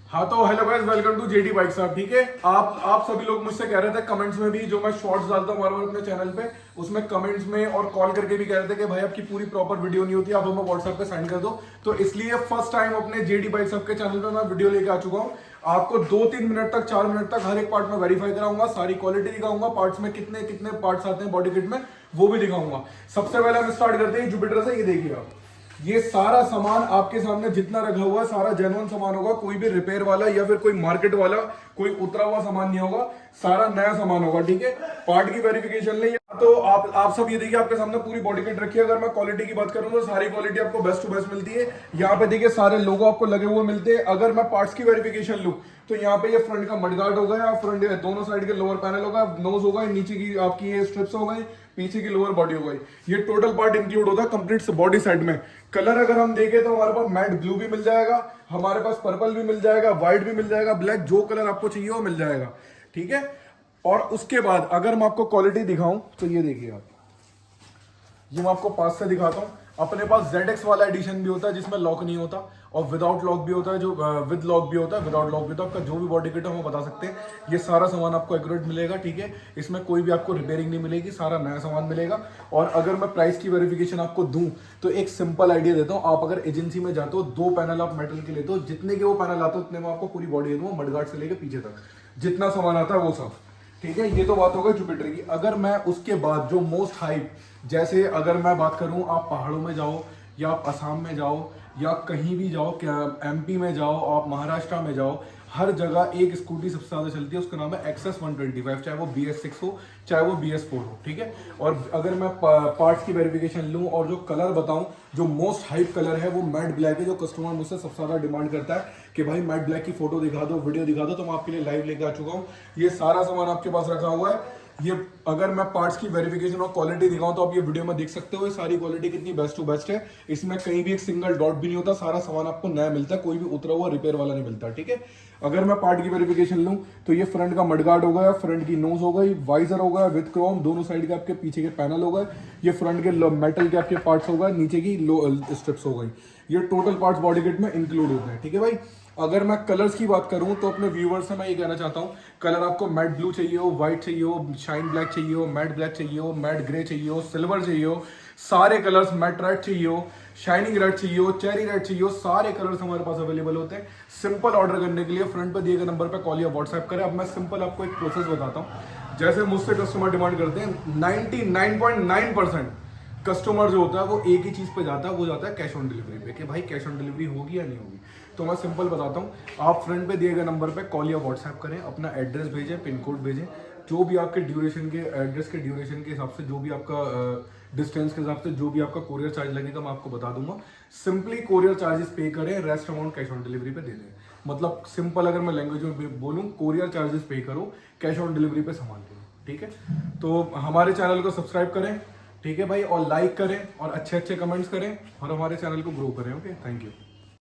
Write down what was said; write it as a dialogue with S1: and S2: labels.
S1: हाँ तो hello guys, welcome to JD bike साहब। ठीक है, आप सभी लोग मुझसे कह रहे थे कमेंट्स में भी, जो मैं शॉर्ट्स डालता हूँ बार-बार अपने चैनल पे, उसमें कमेंट्स में और कॉल करके भी कह रहे थे कि भाई आपकी पूरी प्रॉपर वीडियो नहीं होती, आप हमें व्हाट्सएप पे सेंड कर दो। तो इसलिए फर्स्ट टाइम अपने जेडी बाइक साहब के चैनल पे मैं वीडियो लेके आ चुका हूँ। आपको 2-3 मिनट तक, 4 मिनट तक हर एक पार्ट में वेरीफाई कराऊंगा, सारी क्वालिटी दिखाऊंगा, पार्ट्स में कितने कितने पार्ट्स आते हैं बॉडी किट में वो भी दिखाऊंगा। सबसे पहले हम स्टार्ट करते हैं जुपिटर से। ये देखिए आप, ये सारा सामान आपके सामने जितना रखा हुआ है सारा जेन्युइन सामान होगा, कोई भी रिपेयर वाला या फिर कोई मार्केट वाला कोई उतरा हुआ सामान नहीं होगा, सारा नया सामान होगा। ठीक है, पार्ट की वेरिफिकेशन नहीं है तो आप सब ये देखिए, आपके सामने पूरी बॉडी किट रखी है। अगर मैं क्वालिटी की बात करूं तो सारी क्वालिटी आपको बेस्ट टू बेस्ट मिलती है। यहाँ पे देखिए सारे लोगो आपको लगे हुए मिलते हैं। अगर मैं पार्ट्स की वेरिफिकेशन लूं तो यहाँ पे ये फ्रंट का मडगार्ड हो गया, फ्रंट दोनों साइड के लोअर पैनल होगा, नोज होगा, नीचे की आपकी ये स्ट्रिप्स हो गई, पीछे की लोअर बॉडी हो गई। ये टोटल पार्ट इंक्लूड होता है कंप्लीट बॉडी सेट में। कलर अगर हम देखें तो हमारे पास मैट ब्लू भी मिल जाएगा, हमारे पास पर्पल भी मिल जाएगा, व्हाइट भी मिल जाएगा, ब्लैक, जो कलर आपको चाहिए वो मिल जाएगा। ठीक है, और उसके बाद अगर मैं आपको क्वालिटी दिखाऊं तो ये देखिए आप, ये मैं आपको पास से दिखाता हूं। अपने पास ZX वाला एडिशन भी होता है जिसमें लॉक नहीं होता, और विदाउट लॉक भी होता है, जो विद लॉक भी होता है, विदाउट लॉक भी होता है। आपका जो भी बॉडी किट है वो बता सकते हैं। ये सारा सामान आपको एक्यूरेट मिलेगा। ठीक है, इसमें कोई भी आपको रिपेयरिंग नहीं मिलेगी, सारा नया सामान मिलेगा। और अगर मैं प्राइस की वेरिफिकेशन आपको दूं तो एक सिंपल आइडिया देता हूं। आप अगर एजेंसी में जाते हो, 2 पैनल आप मेटल के लेते हो, जितने के वो पैनल आते हो उतने में आपको पूरी बॉडी दे दूंगा, मडगार्ड से लेकर पीछे तक जितना सामान आता है वो सब। ठीक है, ये तो बात होगा जुपिटर की। अगर मैं उसके बाद जो मोस्ट हाइप, जैसे अगर मैं बात करूं, आप पहाड़ों में जाओ या आप असम में जाओ या कहीं भी जाओ, क्या MP में जाओ, आप महाराष्ट्र में जाओ, हर जगह एक स्कूटी सबसे ज्यादा चलती है, उसका नाम है XS 125, चाहे वो BS6 हो चाहे वो BS4 हो। ठीक है, और अगर मैं पार्ट्स की वेरिफिकेशन लूं और जो कलर बताऊं, जो मोस्ट हाइप कलर है वो मैट ब्लैक है, जो कस्टमर मुझसे सबसे ज्यादा डिमांड करता है कि भाई मैट ब्लैक की फोटो दिखा दो, वीडियो दिखा दो, तो मैं आपके लिए लाइव लेके आ चुका हूँ। ये सारा सामान आपके पास रखा हुआ है। ये अगर मैं पार्ट्स की वेरिफिकेशन और क्वालिटी दिखाऊं तो आप ये वीडियो में देख सकते हो, ये सारी क्वालिटी कितनी बेस्ट टू बेस्ट है। इसमें कहीं भी एक सिंगल डॉट भी नहीं होता, सारा सामान आपको नया मिलता है, कोई भी उतरा हुआ रिपेयर वाला नहीं मिलता। ठीक है, अगर मैं पार्ट की वेरिफिकेशन लूं तो ये फ्रंट का मडगार्ड हो गया, फ्रंट की नोज हो गई, वाइजर हो गया विद क्रोम, दोनों साइड के आपके पीछे के पैनल हो गए, ये फ्रंट के मेटल के आपके पार्ट्स हो गए, नीचे की स्ट्रिप्स हो गई। ये टोटल पार्ट्स बॉडी किट में इंक्लूड होते हैं। ठीक है भाई, अगर मैं कलर्स की बात करूं तो अपने व्यूवर्स से मैं ये कहना चाहता हूं, कलर आपको मैट ब्लू चाहिए हो, व्हाइट चाहिए हो, शाइन ब्लैक चाहिए हो, मैट ब्लैक चाहिए हो, मैट ग्रे चाहिए हो, सिल्वर चाहिए हो, सारे कलर्स, मैट रेड चाहिए हो, शाइनिंग रेड चाहिए हो, चेरी रेड चाहिए हो, सारे कलर्स हमारे पास अवेलेबल होते हैं। सिंपल ऑर्डर करने के लिए फ्रंट पर दिए गए नंबर पर कॉल या व्हाट्सएप करें। अब मैं सिंपल आपको एक प्रोसेस बताता हूँ। जैसे मुझसे कस्टमर डिमांड करते हैं, 99.9% कस्टमर जो होता है वो एक ही चीज पे जाता है, वो जाता है कैश ऑन डिलीवरी पे, कि भाई कैश ऑन डिलीवरी होगी या नहीं होगी। तो मैं सिंपल बताता हूँ, आप फ्रंट पे दिए गए नंबर पे कॉल या व्हाट्सएप करें, अपना एड्रेस भेजें, पिन कोड भेजें, जो भी आपके ड्यूरेशन के एड्रेस के ड्यूरेशन के हिसाब से, जो भी आपका डिस्टेंस के हिसाब से जो भी आपका कोरियर चार्ज लगेगा मैं आपको बता दूंगा। सिंपली कोरियर चार्जेस पे करें, rest amount cash on delivery पे दे दें। मतलब सिंपल अगर मैं लैंग्वेज में बोलूँ, कोरियर चार्जेस पे करो, कैश ऑन डिलीवरी पे सामान लो। ठीक है, तो हमारे चैनल को सब्सक्राइब करें। ठीक है भाई, और लाइक करें और अच्छे अच्छे कमेंट्स करें और हमारे चैनल को ग्रो करें। Okay, thank you.